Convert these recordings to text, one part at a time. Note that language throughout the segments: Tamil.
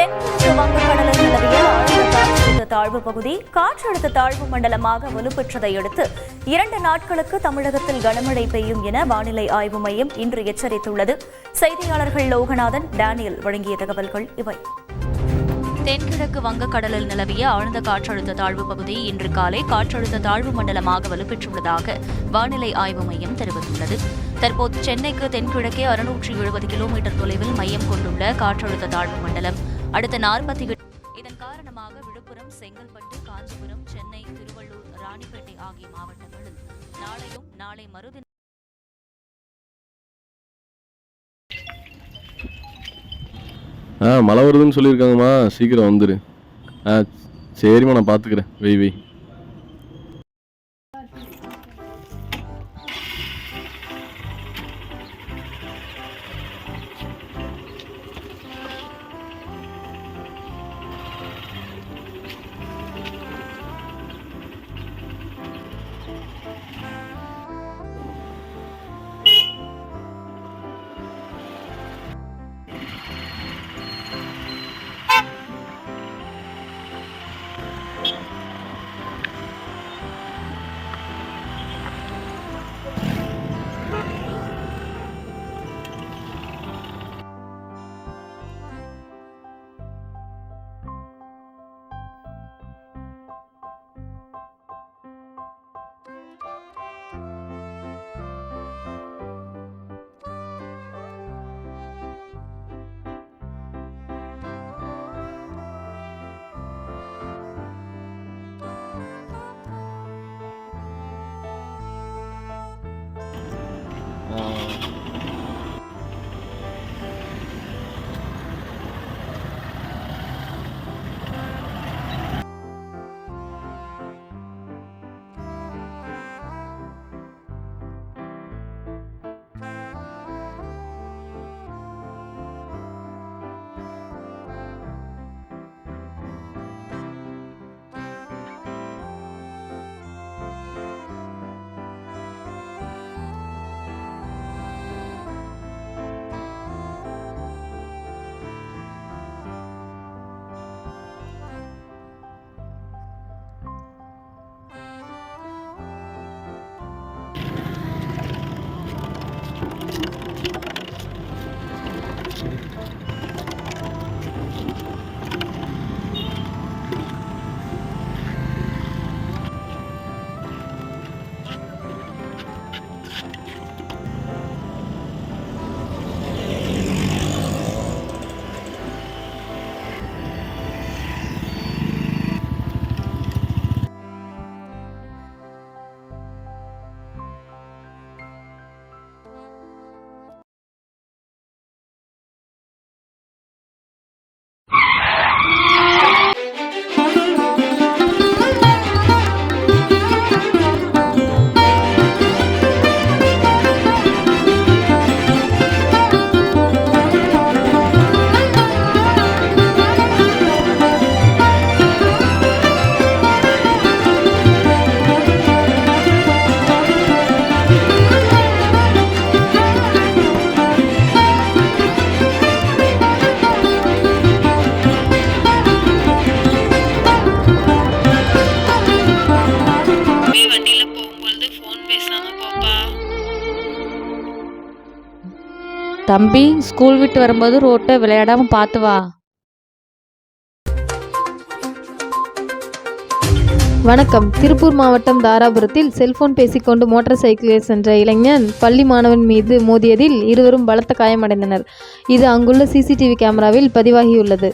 தென்கிழக்கு வங்கக்கடலில் நிலவிய ஆழ்ந்த காற்றழுத்த தாழ்வு பகுதி காற்றழுத்த தாழ்வு மண்டலமாக வலுப்பெற்றதை அடுத்து 2 நாட்களுக்கு தமிழகத்தில் கனமழை பெய்யும் என வானிலை ஆய்வு மையம் இன்று எச்சரித்துள்ளது. செய்தியாளர்கள் லோகநாதன், டேனியல் வழங்கிய தகவல்கள் இவை. தென்கிழக்கு வங்கக்கடலில் நிலவிய ஆழ்ந்த காற்றழுத்த தாழ்வு பகுதி இன்று காலை காற்றழுத்த தாழ்வு மண்டலமாக வலுப்பெற்றுள்ளதாக வானிலை ஆய்வு மையம் தெரிவித்துள்ளது. தற்போது சென்னைக்கு தென்கிழக்கே 670 கிலோமீட்டர் தொலைவில் மையம் கொண்டுள்ள காற்றழுத்த தாழ்வு மண்டலம் அடுத்த 48 இதன் காரணமாக விழுப்புரம், செங்கல்பட்டு, காஞ்சிபுரம், சென்னை, திருவள்ளூர், ராணிப்பேட்டை ஆகிய மாவட்டங்களில் நாளையும் நாளை மறுதினம் மழை வருதுன்னு சொல்லியிருக்காங்கம்மா, சீக்கிரம் வந்துரு. சரிம்மா, நான் பார்த்துக்கிறேன். வெய். தம்பி, ஸ்கூல் விட்டு வரும்போது ரோட்டை விளையாடாம பார்த்து வா. வணக்கம். திருப்பூர் மாவட்டம் தாராபுரத்தில் செல்போன் பேசிக்கொண்டு மோட்டார் சைக்கிளில் சென்ற இளைஞன் பள்ளி மாணவன் மீது மோதியதில் இருவரும் பலத்த காயமடைந்தனர். இது அங்குள்ள சிசிடிவி கேமராவில் பதிவாகியுள்ளது.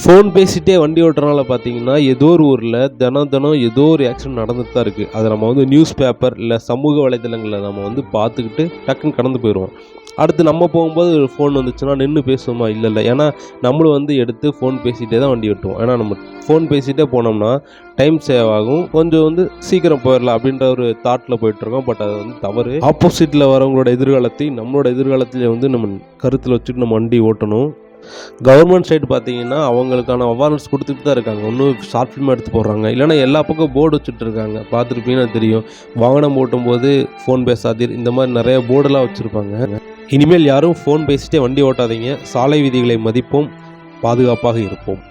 ஃபோன் பேசிகிட்டே வண்டி ஓட்டுறனால பார்த்தீங்கன்னா ஏதோ ஒரு ஊரில் தினம் ஏதோ ஒரு ஆக்சிடென்ட் நடந்துட்டு தான் இருக்குது. அதை நம்ம நியூஸ் பேப்பர் இல்லை சமூக வலைதளங்களில் நம்ம பார்த்துக்கிட்டு டக்குன்னு கடந்து போயிடுவோம். அடுத்து நம்ம போகும்போது ஒரு ஃபோன் வந்துச்சுன்னா நின்று பேசுவோமா? இல்லை. ஏன்னா நம்மளும் எடுத்து ஃபோன் பேசிகிட்டே தான் வண்டி ஓட்டுவோம். ஏன்னா நம்ம ஃபோன் பேசிகிட்டே போனோம்னா டைம் சேவ் ஆகும், கொஞ்சம் சீக்கிரம் போயிடலாம் அப்படின்ற ஒரு தாட்டில் போயிட்டுருக்கோம். பட் அது தவறு. ஆப்போசிட்டில் வரவங்களோட எதிர்காலத்தை நம்மளோட எதிர்காலத்தில் நம்ம கருத்தில் வச்சுட்டு நம்ம வண்டி ஓட்டணும். கவர்மெண்ட் சைடு பார்த்தீங்கன்னா அவங்களுக்கான அவேர்னஸ் கொடுத்துட்டு தான் இருக்காங்க. இன்னும் ஷார்ட் ஃபிலிம் எடுத்து போடுறாங்க, இல்லைனா எல்லா பக்கம் போர்டு வச்சுட்டு இருக்காங்க. பார்த்துருப்பீங்கன்னா தெரியும், வாகனம் ஓட்டும்போது ஃபோன் பேசாதீர், இந்த மாதிரி நிறைய போர்டெல்லாம் வச்சுருப்பாங்க. இனிமேல் யாரும் ஃபோன் பேசிட்டே வண்டி ஓட்டாதீங்க. சாலை விதிகளை மதிப்போம், பாதுகாப்பாக இருப்போம்.